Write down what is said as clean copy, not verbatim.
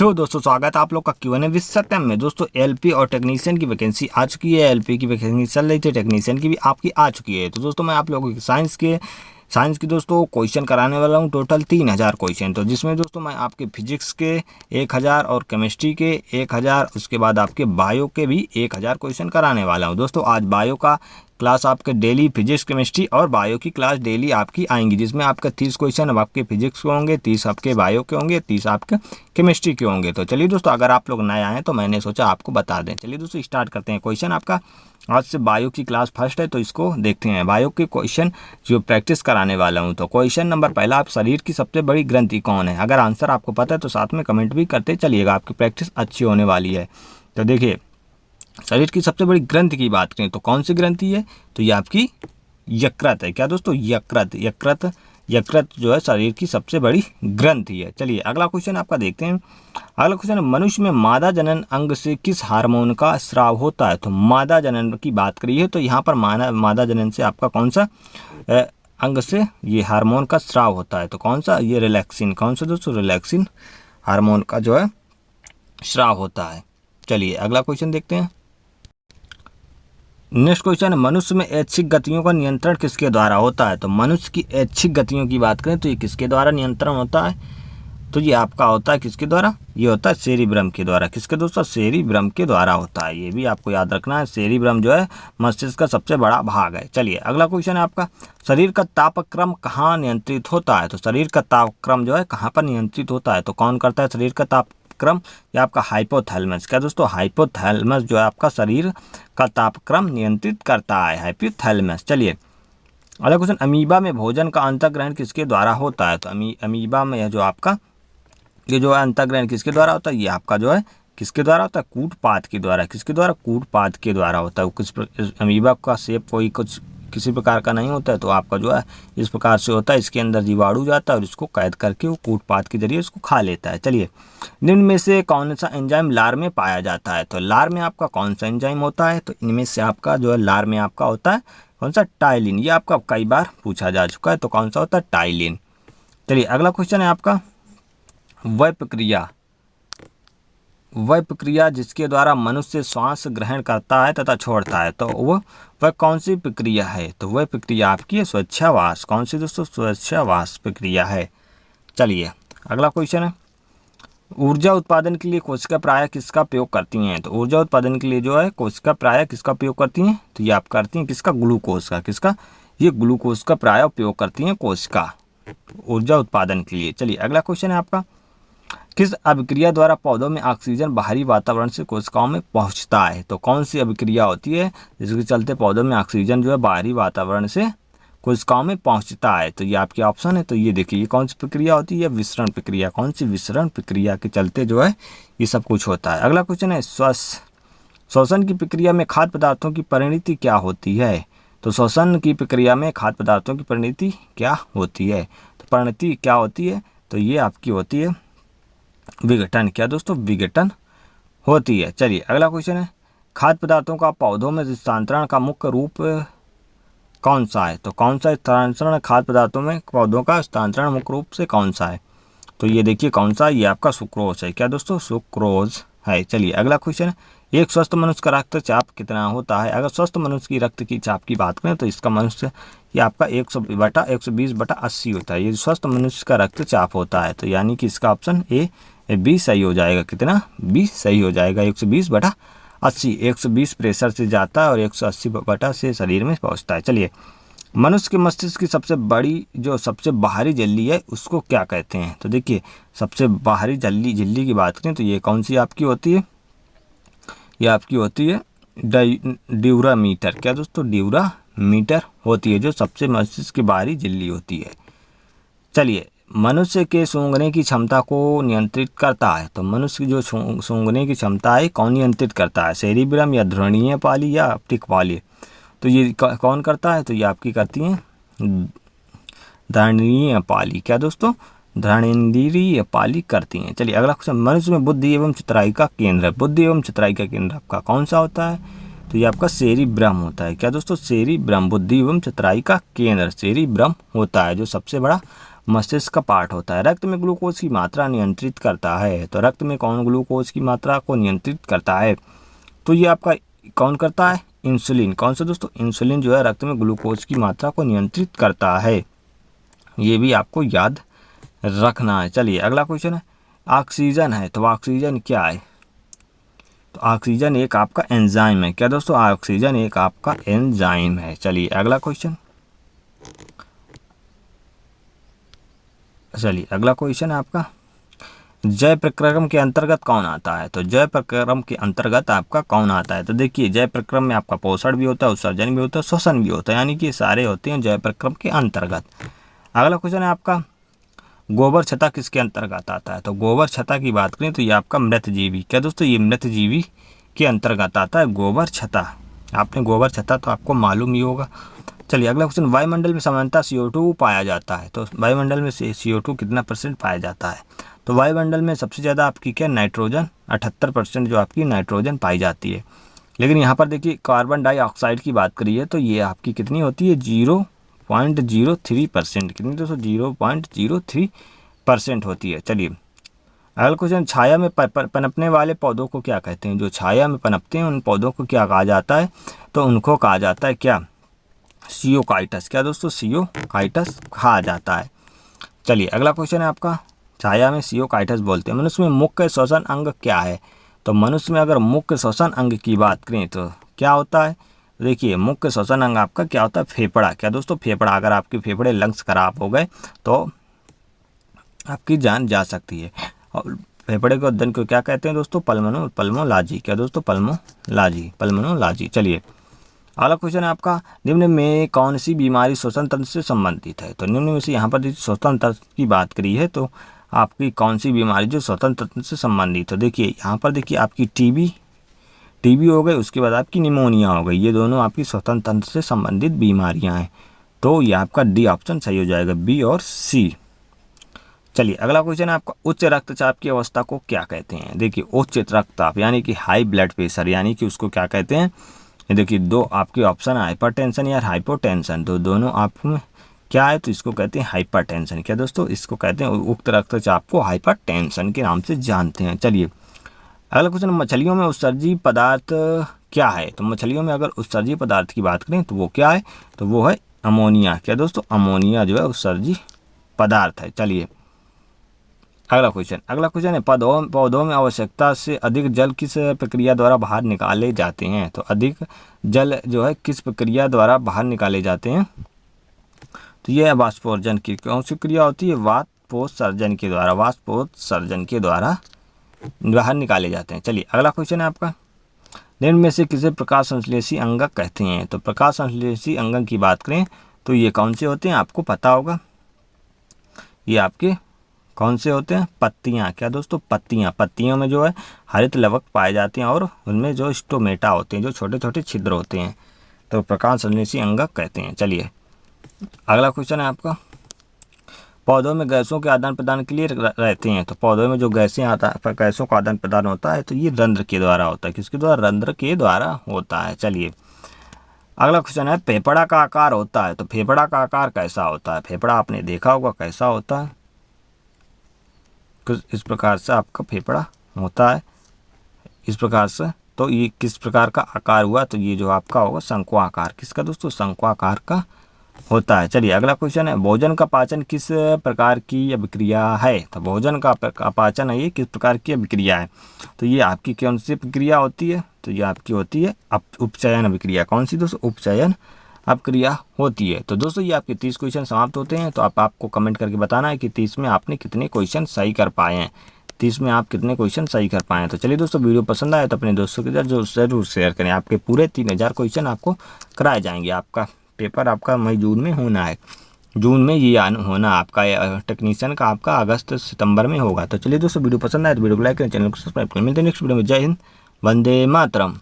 तो दोस्तों स्वागत है आप लोग का Q&A विद सत्यम में। दोस्तों एलपी और टेक्नीशियन की वैकेंसी आ चुकी है। एलपी की वैकेंसी चल रही थी, टेक्नीशियन की भी आपकी आ चुकी है। तो दोस्तों मैं आप लोगों की साइंस की दोस्तों क्वेश्चन कराने वाला हूं, टोटल 3000 क्वेश्चन। तो जिसमें दोस्तों मैं आपके फिजिक्स के 1000 और केमिस्ट्री के 1000, उसके बाद आपके बायो के भी 1000 क्वेश्चन कराने वाला हूं। दोस्तों आज बायो का क्लास आपके डेली फिजिक्स केमिस्ट्री और बायो की क्लास डेली आपकी आएंगी, जिसमें आपका 30 क्वेश्चन अब आपके फिजिक्स के होंगे, 30 आपके बायो के होंगे, 30 आपके केमिस्ट्री के होंगे। तो चलिए दोस्तों, अगर आप लोग नए आए तो मैंने सोचा आपको बता दें। चलिए दोस्तों स्टार्ट करते हैं। क्वेश्चन आपका आज से बायो की क्लास फर्स्ट है, तो इसको देखते हैं। बायो के क्वेश्चन जो प्रैक्टिस कराने वाला हूँ। तो क्वेश्चन नंबर पहला, आप शरीर की सबसे बड़ी ग्रंथि कौन है? अगर आंसर आपको पता है तो साथ में कमेंट भी करते चलिएगा, आपकी प्रैक्टिस अच्छी होने वाली है। तो देखिए, शरीर की सबसे बड़ी ग्रंथि की बात करें तो कौन सी ग्रंथि है? तो ये आपकी यकृत है। क्या दोस्तों? यकृत जो है शरीर की सबसे बड़ी ग्रंथि है। चलिए अगला क्वेश्चन आपका देखते हैं। अगला क्वेश्चन है, मनुष्य में मादा जनन अंग से किस हार्मोन का स्राव होता है? तो मादा जनन की बात करी है, तो यहाँ पर मादा जनन से आपका कौन सा अंग से ये हार्मोन का स्राव होता है? तो कौन सा? ये रिलैक्सिन। कौन सा दोस्तों? रिलैक्सिन हार्मोन का जो है स्राव होता है। चलिए अगला क्वेश्चन देखते हैं। नेक्स्ट क्वेश्चन है, मनुष्य में ऐच्छिक गतियों का नियंत्रण किसके द्वारा होता है? तो मनुष्य की ऐच्छिक गतियों की बात करें तो ये किसके द्वारा नियंत्रण होता है? तो ये आपका होता है किसके द्वारा? ये होता है सेरिब्रम के द्वारा। किसके दोस्तों? सेरिब्रम के द्वारा होता है। ये भी आपको याद रखना है, सेरिब्रम जो है मस्तिष्क का सबसे बड़ा भाग है। चलिए अगला क्वेश्चन है आपका, शरीर का तापक्रम कहाँ नियंत्रित होता है? तो शरीर का तापक्रम जो है कहाँ पर नियंत्रित होता है? तो कौन करता है शरीर का तापक्रम? या आपका हाइपोथैलेमस। क्या दोस्तों? हाइपोथैलेमस जो है आपका शरीर का तापक्रम नियंत्रित करता है, हाइपोथैलेमस। चलिए अगला क्वेश्चन, अमीबा में भोजन का अंतःग्रहण किसके द्वारा होता है? तो अमीबा में जो आपका ये जो है अंतःग्रहण किसके द्वारा होता है? ये आपका जो है किसके द्वारा होता है? कूटपाद के द्वारा। किसके द्वारा? कूटपाद के द्वारा होता है। अमीबा का शेप कोई कुछ किसी प्रकार का नहीं होता है, तो आपका जो है इस प्रकार से होता है। इसके अंदर जीवाणु जाता है और इसको कैद करके वो कूटपाद के जरिए इसको खा लेता है। चलिए, निम्न में से कौन सा एंजाइम लार में पाया जाता है? तो लार में आपका कौन सा एंजाइम होता है? तो इनमें से आपका जो है लार में आपका होता है कौन सा? टाइलिन। ये आपका कई बार पूछा जा चुका है, तो कौन सा होता है? टाइलिन। चलिए अगला क्वेश्चन है आपका, वह प्रक्रिया जिसके द्वारा मनुष्य श्वास ग्रहण करता है तथा छोड़ता है, तो वह कौन सी प्रक्रिया है? तो वह प्रक्रिया आपकी है श्वासोच्छ्वास। कौन सी दोस्तों? श्वासोच्छ्वास प्रक्रिया है। चलिए अगला क्वेश्चन है, ऊर्जा उत्पादन के लिए कोशिका प्रायः किसका प्रयोग करती हैं? तो ऊर्जा उत्पादन के लिए जो है कोशिका प्रायः किसका प्रयोग करती हैं? तो ये आप करती हैं किसका? ग्लूकोज का। किसका? ये ग्लूकोज का प्रायः उपयोग करती हैं कोशिका ऊर्जा उत्पादन के लिए। चलिए अगला क्वेश्चन है आपका, किस अभिक्रिया द्वारा पौधों में ऑक्सीजन बाहरी वातावरण से कोशिकाओं में पहुंचता है? तो कौन सी अभिक्रिया होती है जिसके चलते पौधों में ऑक्सीजन जो है बाहरी वातावरण से कोशिकाओं में पहुंचता है? तो ये आपके ऑप्शन है। तो ये देखिए, ये कौन सी प्रक्रिया होती है? विसरण प्रक्रिया। कौन सी? विसरण प्रक्रिया के चलते जो है ये सब कुछ होता है। अगला क्वेश्चन है, श्वसन की प्रक्रिया में खाद्य पदार्थों की परिणति क्या होती है? तो श्वसन की प्रक्रिया में खाद्य पदार्थों की परिणति क्या होती है? तो परिणति क्या होती है? तो ये आपकी होती है विघटन। क्या दोस्तों? विघटन होती है। चलिए अगला क्वेश्चन है, खाद्य पदार्थों का पौधों में स्थानांतरण का मुख्य रूप कौन सा है? तो कौन सा स्थानांतरण खाद्य पदार्थों में पौधों का स्थानांतरण मुख्य रूप से कौन सा है? तो ये देखिए कौन सा? ये आपका सुक्रोज है। क्या दोस्तों? सुक्रोज है। चलिए अगला क्वेश्चन है, एक स्वस्थ मनुष्य का रक्तचाप कितना होता है? अगर स्वस्थ मनुष्य की रक्त की चाप की बात करें तो इसका मनुष्य ये आपका 120/120/80 होता है। ये स्वस्थ मनुष्य का रक्तचाप होता है, तो यानी कि इसका ऑप्शन ए 20 सही हो जाएगा। कितना? 20 सही हो जाएगा। 120/80, 120 प्रेशर से जाता है और 180 से शरीर में पहुंचता है। चलिए, मनुष्य के मस्तिष्क की सबसे बड़ी जो सबसे बाहरी झिल्ली है उसको क्या कहते हैं? तो देखिए, सबसे बाहरी झिल्ली की बात करें तो ये कौन सी आपकी होती है? ये आपकी होती है ड्यूरामीटर। क्या दोस्तों? ड्यूरामीटर होती है, जो सबसे मस्तिष्क की बाहरी झिल्ली होती है। चलिए, मनुष्य के सूंघने की क्षमता को नियंत्रित करता है। तो मनुष्य की जो सूंघने की क्षमता है कौन नियंत्रित करता है? सेरिब्रम या ध्रुवीय पाली या ऑप्टिक पाली? तो ये कौन करता है? तो ये आपकी करती हैं घ्राणेंद्रिय पाली। क्या दोस्तों? घ्राणेंद्रिय पाली करती हैं। चलिए अगला क्वेश्चन, मनुष्य में बुद्धि एवं चतुराई का केंद्र, बुद्धि एवं चतुराई का केंद्र आपका कौन सा होता है? तो ये आपका सेरिब्रम होता है। क्या दोस्तों? सेरिब्रम, बुद्धि एवं चतुराई का केंद्र सेरिब्रम होता है, जो सबसे बड़ा मस्तिष्क का पार्ट होता है। रक्त में ग्लूकोज की मात्रा नियंत्रित करता है, तो रक्त में कौन ग्लूकोज की मात्रा को नियंत्रित करता है? तो ये आपका कौन करता है? इंसुलिन। कौन सा दोस्तों? इंसुलिन जो है रक्त में ग्लूकोज की मात्रा को नियंत्रित करता है। ये भी आपको याद रखना है। चलिए अगला क्वेश्चन है, ऑक्सीजन है, तो ऑक्सीजन क्या है? तो ऑक्सीजन एक आपका एंजाइम है। क्या दोस्तों? ऑक्सीजन एक आपका एंजाइम है। चलिए अगला क्वेश्चन, चलिए अगला क्वेश्चन है आपका, जय प्रक्रम के अंतर्गत कौन आता है? तो जय प्रक्रम के अंतर्गत आपका कौन आता है? तो देखिए जय प्रक्रम में आपका पोषण भी होता है, उत्सर्जन भी होता है, श्वसन भी होता है, यानी कि सारे होते हैं जय प्रक्रम के अंतर्गत। अगला क्वेश्चन है आपका, गोबर छत्ता किसके अंतर्गत आता है? तो गोबर छत्ता की बात करें तो ये आपका मृतजीवी। क्या दोस्तों? ये मृतजीवी के अंतर्गत आता है गोबर छत्ता। आपने गोबर छत्ता तो आपको मालूम ही होगा। चलिए अगला क्वेश्चन, वायुमंडल में सामान्यतः CO2 पाया जाता है, तो वायुमंडल में CO2 कितना % पाया जाता है? तो वायुमंडल में सबसे ज़्यादा आपकी क्या? नाइट्रोजन, 78% जो आपकी नाइट्रोजन पाई जाती है। लेकिन यहाँ पर देखिए कार्बन डाइऑक्साइड की बात करिए तो ये आपकी कितनी होती है? 0.03%। कितनी दोस्तों? 0.03% होती है। चलिए अगला क्वेश्चन, छाया में पनपने वाले पौधों को क्या कहते हैं? जो छाया में पनपते हैं उन पौधों को क्या कहा जाता है? तो उनको कहा जाता है क्या? सियोकाइटस। क्या दोस्तों? सियोकाइटस कहा जाता है। चलिए अगला क्वेश्चन है आपका, छाया में सियोकाइटस बोलते हैं। मनुष्य में मुख्य श्वसन अंग क्या है? तो मनुष्य में अगर मुख्य श्वसन अंग की बात करें तो क्या होता है? देखिए मुख्य श्वसन अंग आपका क्या होता है? फेफड़ा। क्या दोस्तों? फेफड़ा। अगर आपके फेफड़े लंग्स खराब हो गए तो आपकी जान जा सकती है। और फेफड़े के उद्दन को क्या कहते हैं दोस्तों? पल्मोलॉजी। क्या दोस्तों? पल्मोलॉजी। चलिए अगला क्वेश्चन है आपका, निम्न में कौन सी बीमारी श्वसन तंत्र से संबंधित है? तो निम्न में से यहाँ पर श्वसन तंत्र की बात करी है तो आपकी कौन सी बीमारी जो श्वसन तंत्र से संबंधित है? देखिए यहाँ पर देखिए आपकी टीबी हो गई, उसके बाद आपकी निमोनिया हो गई। ये दोनों आपकी श्वसन तंत्र से संबंधित बीमारियाँ हैं। तो ये आपका डी ऑप्शन सही हो जाएगा, बी और सी। चलिए अगला क्वेश्चन है आपका, उच्च रक्तचाप की अवस्था को क्या कहते हैं? देखिए उच्च रक्तचाप यानी कि हाई ब्लड प्रेशर, यानी कि उसको क्या कहते हैं? ये देखिए दो आपके ऑप्शन है, हाइपरटेंशन या हाइपोटेंशन। तो दोनों आप में क्या है? तो इसको कहते हैं हाइपरटेंशन। क्या दोस्तों? इसको कहते हैं उक्त रक्तचाप को हाइपरटेंशन के नाम से जानते हैं। चलिए अगला क्वेश्चन, मछलियों में उत्सर्जी पदार्थ क्या है? तो मछलियों में अगर उत्सर्जी पदार्थ की बात करें तो वो क्या है? तो वो है अमोनिया। क्या दोस्तों? अमोनिया जो है उत्सर्जी पदार्थ है। चलिए अगला क्वेश्चन है, पौधों में आवश्यकता से अधिक जल किस प्रक्रिया द्वारा बाहर निकाले जाते हैं? तो अधिक जल जो है किस प्रक्रिया द्वारा बाहर निकाले जाते हैं? तो यह वाष्पोत्सर्जन की कौन सी क्रिया होती है? वाष्पोत्सर्जन के द्वारा बाहर निकाले जाते हैं। चलिए अगला क्वेश्चन है आपका, निम्न में से किसे प्रकाश संश्लेषी अंगक कहते हैं? तो प्रकाश संश्लेषी अंगक की बात करें तो ये कौन से होते हैं? आपको पता होगा, ये आपके कौन से होते हैं? पत्तियां। क्या दोस्तों? पत्तियों में जो है हरित लवक पाए जाते हैं और उनमें जो स्टोमेटा होते हैं, जो छोटे छोटे छिद्र होते हैं, तो प्रकाश संश्लेषी अंगक कहते हैं। चलिए अगला क्वेश्चन है आपका, पौधों में गैसों के आदान प्रदान के लिए रहते हैं। तो पौधों में जो गैसों का आदान प्रदान होता है तो ये रंध्र के द्वारा होता है। किसके द्वारा? रंध्र के द्वारा होता है। चलिए अगला क्वेश्चन है, फेफड़ा का आकार होता है। तो फेफड़ा का आकार कैसा होता है? फेफड़ा आपने देखा होगा कैसा होता है, इस प्रकार से आपका फेफड़ा होता है, इस प्रकार से। तो ये किस प्रकार का आकार हुआ? तो ये जो आपका होगा शंक्वाकार। किसका दोस्तों? शंक्वाकार का होता है। चलिए अगला क्वेश्चन है, भोजन का पाचन किस प्रकार की अभिक्रिया है? तो भोजन का पाचन है ये किस प्रकार की अभिक्रिया है? तो ये आपकी कौन सी प्रक्रिया होती है? तो ये आपकी होती है उपचयन अभिक्रिया। कौन सी दोस्तों? उपचयन अभिक्रिया होती है। तो दोस्तों ये आपके 30 क्वेश्चन समाप्त होते हैं। तो आपको कमेंट करके बताना है कि 30 में आपने कितने क्वेश्चन सही कर पाए हैं, 30 में आप कितने क्वेश्चन सही कर पाए हैं। तो चलिए दोस्तों, वीडियो पसंद आए तो अपने दोस्तों के साथ जरूर शेयर करें। आपके पूरे 3000 क्वेश्चन आपको कराए जाएंगे। आपका पेपर आपका मई जून में होना है, जून में ये होना आपका टेक्नीशियन का आपका अगस्त सितंबर में होगा। तो चलिए दोस्तों, वीडियो पसंद आए तो वीडियो को लाइक करें, चैनल को सब्सक्राइब करें। मिलते हैं नेक्स्ट वीडियो में। जय हिंद, वंदे मातरम।